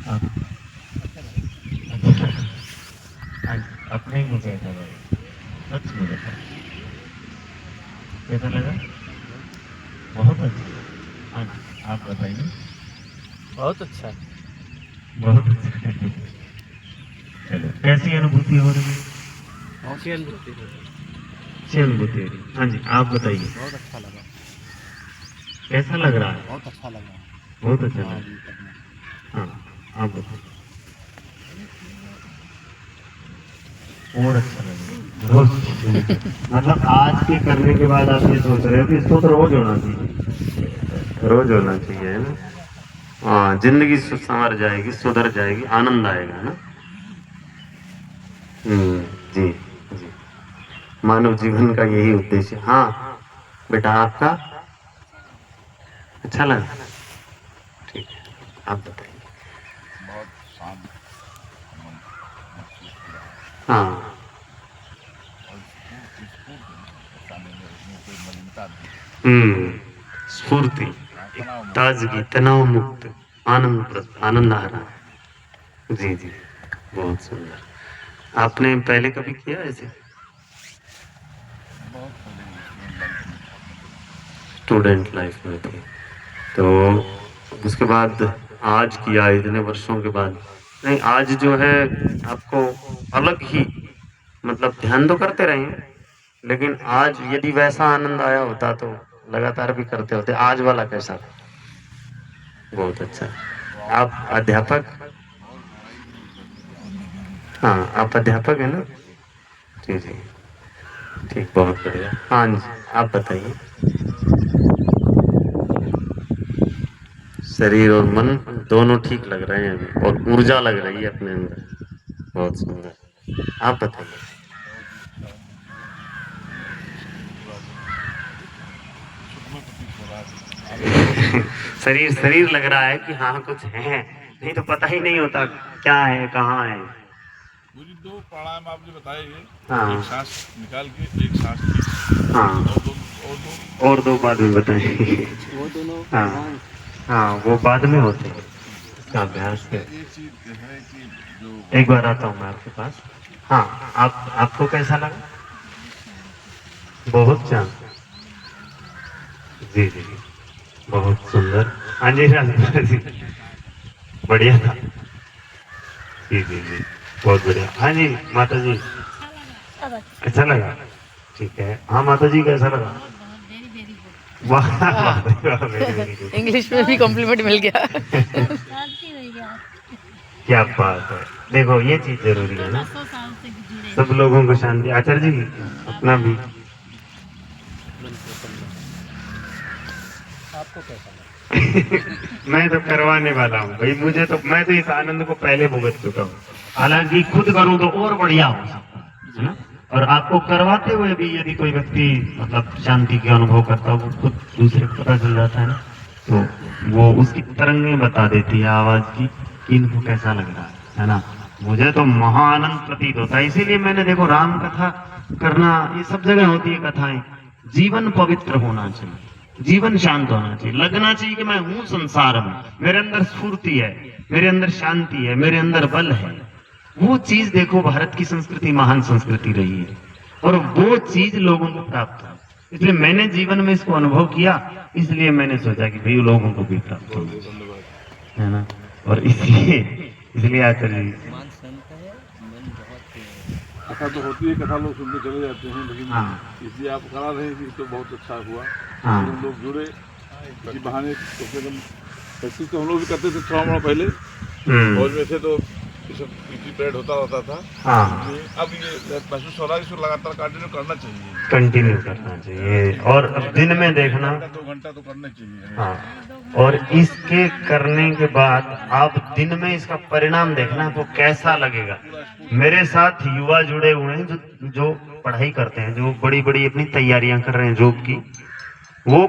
आप आज अपने को कैसा लगा? सच में बताओ, कैसा लगा? बहुत अच्छा। आज आप बताइए। बहुत अच्छा है। बहुत अच्छा है। चलो, कैसी अनुभूति हो रही है? अच्छी अनुभूति है। अच्छी अनुभूति हो रही है। हाँ जी, आप बताइए। बहुत अच्छा लगा। कैसा लग रहा है? बहुत अच्छा लगा। बहुत अच्छा हाँ लग जी, रहा करना। है। हाँ, आप बताइए। और अच्छा लग रहा है। रोज मतलब आज के करने के बाद आप ये सोच रहे हो कि इसको तो रोज होना चाहिए, रोज होना चाहिए, है ना? हाँ, जिंदगी संवर जाएगी, सुधर जाएगी, आनंद आएगा ना। जी जी। मानव जीवन का यही उद्देश्य। हाँ बेटा, आपका अच्छा लगा? ठीक है, आप बताइए। बहुत शांत मन महसूस हो रहा है। हाँ। और स्फूर्ति ऐसा नहीं है, उसमें कोई मलिनता नहीं है। स्फूर्ति, हाँ, एक तनाव मुक्त। ताजगी, तनाव मुक्त, आनंद आ रहा है। जी जी, बहुत सुंदर। आपने पहले कभी किया ऐसे? बहुत पहले स्टूडेंट लाइफ में था। स्टूडेंट लाइफ में थे तो उसके बाद आज किया, इतने वर्षों के बाद? नहीं, आज जो है आपको अलग ही, मतलब ध्यान तो करते रहे हैं, लेकिन आज यदि वैसा आनंद आया होता तो लगातार भी करते होते। आज वाला कैसा था? बहुत अच्छा। तो आप अध्यापक? और गहराई में उतर के गया होता। हाँ, आप अध्यापक है ना? जी जी, ठीक, बहुत बढ़िया। हाँ जी, आप बताइए। शरीर और मन दोनों ठीक लग रहे हैं अभी, और ऊर्जा लग रही है अपने अंदर। बहुत सुंदर। आप बताइए। बहुत ही अच्छा जीवन पूरा सुखमय प्रतीत हो रहा है, आनंद है। शरीर शरीर लग रहा है कि हाँ कुछ है, नहीं तो पता ही नहीं होता क्या है, कहाँ है। मुझे दो प्राणायाम आपने बताए हैं। एक हाँ सांस निकाल के, एक सांस खींच के। हाँ, और दो। और दो बाद में बताएं। वो दोनों हाँ एडवांस। हाँ, वो बाद में होते हैं, इसका उसमें अभ्यास उसमें कर। एक चीज है कि जो एक बार आता हूँ मैं आपके पास। हाँ, आपको कैसा लगा? बहुत शांत। जी जी, बहुत सुंदर। हाँ जी, राजेंद्र जी, बढ़िया था। जी जी जी, बहुत बढ़िया। हाँ जी माता जी, अच्छा लगा? ठीक है। हाँ माता जी, कैसा लगा? वाह वाह, वेरी वेरी गुड। इंग्लिश में भी कॉम्प्लीमेंट मिल गया। क्या बात है, देखो ये चीज जरूरी है ना, सब लोगों को शांति। आचार्य जी, अपना भी। आपको कैसा लगा? मैं तो करवाने वाला हूँ भाई, मुझे तो, मैं तो इस आनंद को पहले भुगत चुका हूँ। हालांकि खुद करूँ तो और बढ़िया हो सकता है ना? और आपको करवाते हुए भी यदि कोई व्यक्ति मतलब शांति के अनुभव करता हो, वो खुद दूसरे को पता चल जाता है ना, तो वो उसकी तरंगें बता देती है आवाज की कि इनको कैसा लग रहा है ना? मुझे तो महा आनंद प्रतीत होता है। इसीलिए मैंने, देखो, राम कथा करना, ये सब जगह होती है कथाएं। जीवन पवित्र होना चाहिए, जीवन शांत होना चाहिए, लगना चाहिए कि मैं हूं संसार में, मेरे अंदर स्फूर्ति है, मेरे अंदर शांति है, मेरे अंदर बल है। वो चीज देखो, भारत की संस्कृति महान संस्कृति रही है, और वो चीज लोगों को प्राप्त हो। इसलिए मैंने जीवन में इसको अनुभव किया, इसलिए मैंने सोचा कि भाई लोगों को भी प्राप्त बहुत होना बहुत चाहिए, धन्यवाद। है ना? और इसलिए इसलिए आचार्य जी। मान संत है, मन बहुत कथा तो होती है, कथा लोग सुनते चले जाते हैं, लेकिन हाँ इसलिए आप करा रहे हैं कि तो बहुत अच्छा हुआ हाँ कि हम लोग जुड़े इसी बहाने। तो फिर हम प्रैक्टिस तो हम लोग भी करते थे थोड़ा मोड़ा पहले, फौज में थे तो ये सब पीटी परेड होता रहता था। हाँ, इसलिए अब ये महसूस हो रहा है, इसको लगातार कंटिन्यू करना चाहिए। कंटिन्यू करना चाहिए, और अब दिन में एक देखना। घंटा 2 घंटा तो करना चाहिए हाँ, हमेशा। और इसके करने के बाद आप दिन में इसका परिणाम देखना, आपको कैसा लगेगा। पूरा स्फूर्ति मेरे मिलेगा। साथ युवा जुड़े हुए हैं, जो जो पढ़ाई करते हैं, जो बड़ी बड़ी अपनी तैयारियां कर रहे हैं जॉब की। वो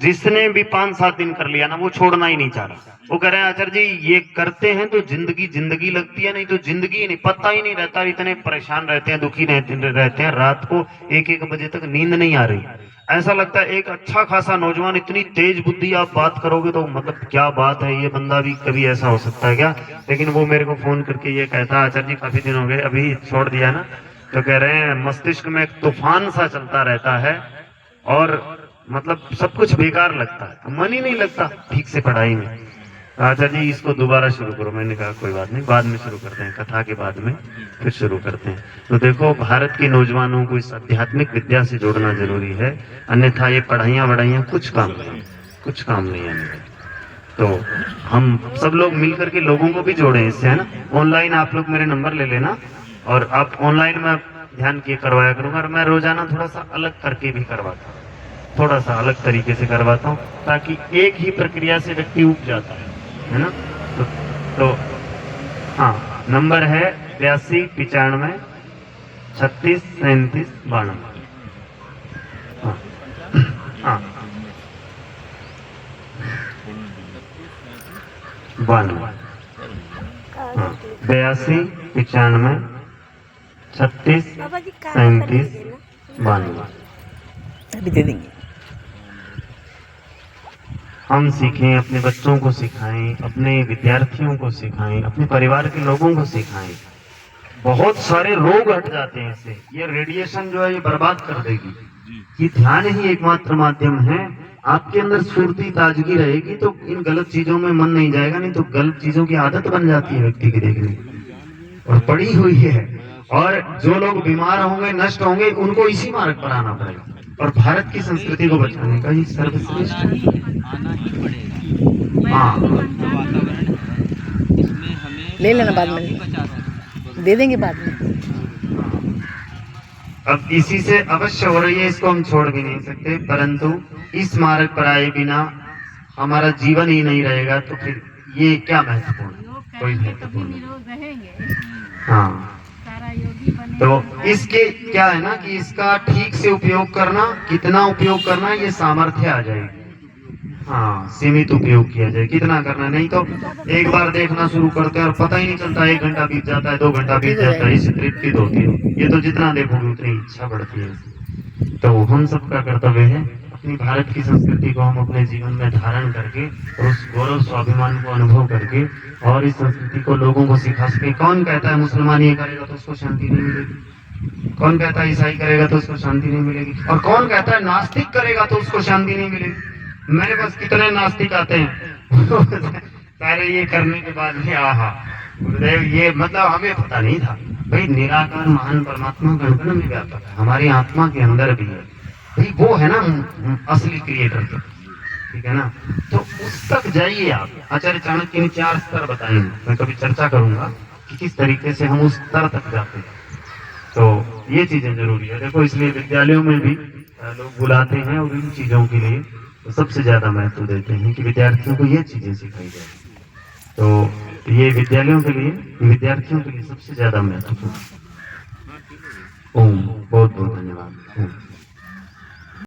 जिसने भी 5-7 दिन कर लिया ना, वो छोड़ना ही नहीं चाह रहा। वो कह रहे हैं आचार्य जी, ये करते हैं तो जिंदगी जिंदगी लगती है, नहीं तो जिंदगी ही नहीं, पता ही नहीं रहता। इतने परेशान रहते हैं, दुखी रहते हैं, रात को 1-1 बजे तक नींद नहीं आ रही। ऐसा लगता है एक अच्छा खासा नौजवान, इतनी तेज बुद्धि, आप बात करोगे तो मतलब क्या बात है, ये बंदा भी कभी ऐसा हो सकता है क्या। लेकिन वो मेरे को फोन करके ये कहता, आचार्य जी काफी दिन हो गए, अभी छोड़ दिया ना, तो कह रहे हैं मस्तिष्क में एक तूफान सा चलता रहता है और मतलब सब कुछ बेकार लगता है, मन ही नहीं लगता ठीक से पढ़ाई में। आचार्य जी इसको दोबारा शुरू करो। मैंने कहा कोई बात नहीं, बाद में शुरू करते हैं, कथा के बाद में फिर शुरू करते हैं। तो देखो, भारत के नौजवानों को इस आध्यात्मिक विद्या से जोड़ना जरूरी है, अन्यथा ये पढ़ाइयाँ वढ़ाइयाँ कुछ काम नहीं, कुछ काम नहीं आने। तो हम सब लोग मिलकर के लोगों को भी जोड़ें इससे, है ना। ऑनलाइन आप लोग मेरे नंबर ले लेना, और आप ऑनलाइन में ध्यान किए करवाया करूंगा, और मैं रोजाना थोड़ा सा अलग करके भी करवाता हूँ, थोड़ा सा अलग तरीके से करवाता हूँ, ताकि एक ही प्रक्रिया से व्यक्ति उग जाता है ना। तो हाँ, नंबर है 82 95 36 37 92। हाँ हाँ 92। हाँ 82 95 36 37 92। अभी दे देंगे। हम सीखें, अपने बच्चों को सिखाएं, अपने विद्यार्थियों को सिखाएं, अपने परिवार के लोगों को सिखाएं। बहुत सारे रोग हट जाते हैं इससे। ये रेडिएशन जो है ये बर्बाद कर देगी। ये ध्यान ही एकमात्र माध्यम है। आपके अंदर स्फूर्ति ताजगी रहेगी तो इन गलत चीजों में मन नहीं जाएगा, नहीं तो गलत चीजों की आदत बन जाती है व्यक्ति की देखने की, और पड़ी हुई है। और जो लोग बीमार होंगे, नष्ट होंगे, उनको इसी मार्ग पर आना पड़ेगा, और भारत की संस्कृति को बचाने का ये सर्वश्रेष्ठ आना ही पड़ेगा। हाँ वातावरण है, इसमें हमें ले लेना, बाद में दे देंगे बाद में। अब इसी से अवश्य हो रही है, इसको हम छोड़ भी नहीं सकते, परंतु इस मार्ग पर आए बिना हमारा जीवन ही नहीं रहेगा, तो फिर ये क्या महत्वपूर्ण, कोई महत्वपूर्ण रहेंगे। हाँ, तो इसके क्या है ना कि इसका ठीक से उपयोग करना, कितना उपयोग करना, ये सामर्थ्य आ जाएगी। हाँ, सीमित उपयोग किया जाए, कितना करना, नहीं तो एक बार देखना शुरू करते हैं और पता ही नहीं चलता, 1 घंटा बीत जाता है, 2 घंटा बीत जाता है, इससे तृप्ति होती है। ये तो जितना देखोगे उतनी इच्छा बढ़ती है। तो हम सबका कर्तव्य है अपनी भारत की संस्कृति को हम अपने जीवन में धारण करके, और उस गौरव स्वाभिमान को अनुभव करके, और इस संस्कृति को लोगों को सिखा सके। कौन कहता है मुसलमान ये करेगा तो उसको शांति नहीं मिलेगी, कौन कहता है ईसाई करेगा तो उसको शांति नहीं मिलेगी, और कौन कहता है नास्तिक करेगा तो उसको शांति नहीं मिलेगी। मेरे पास कितने नास्तिक आते हैं सारे ये करने के बाद भी आहा गुरुदेव, ये मतलब हमें पता नहीं था भाई, निराकार महान परमात्मा गणगण में व्यापक है, हमारी आत्मा के अंदर भी है भाई, वो है ना असली क्रिएटर के, ठीक है ना। तो उस तक जाइए आप। आचार्य चाणक्य ने 4 स्तर बताएंगे, मैं कभी चर्चा करूंगा कि किस तरीके से हम उस स्तर तक जाते हैं। तो ये चीजें जरूरी है। देखो, इसलिए विद्यालयों में भी लोग बुलाते हैं और इन चीजों के लिए तो सबसे ज्यादा महत्व देते हैं कि विद्यार्थियों को ये चीजें सिखाई जाए। तो ये विद्यालयों के लिए, विद्यार्थियों के लिए सबसे ज्यादा महत्वपूर्ण। ओम, बहुत बहुत धन्यवाद।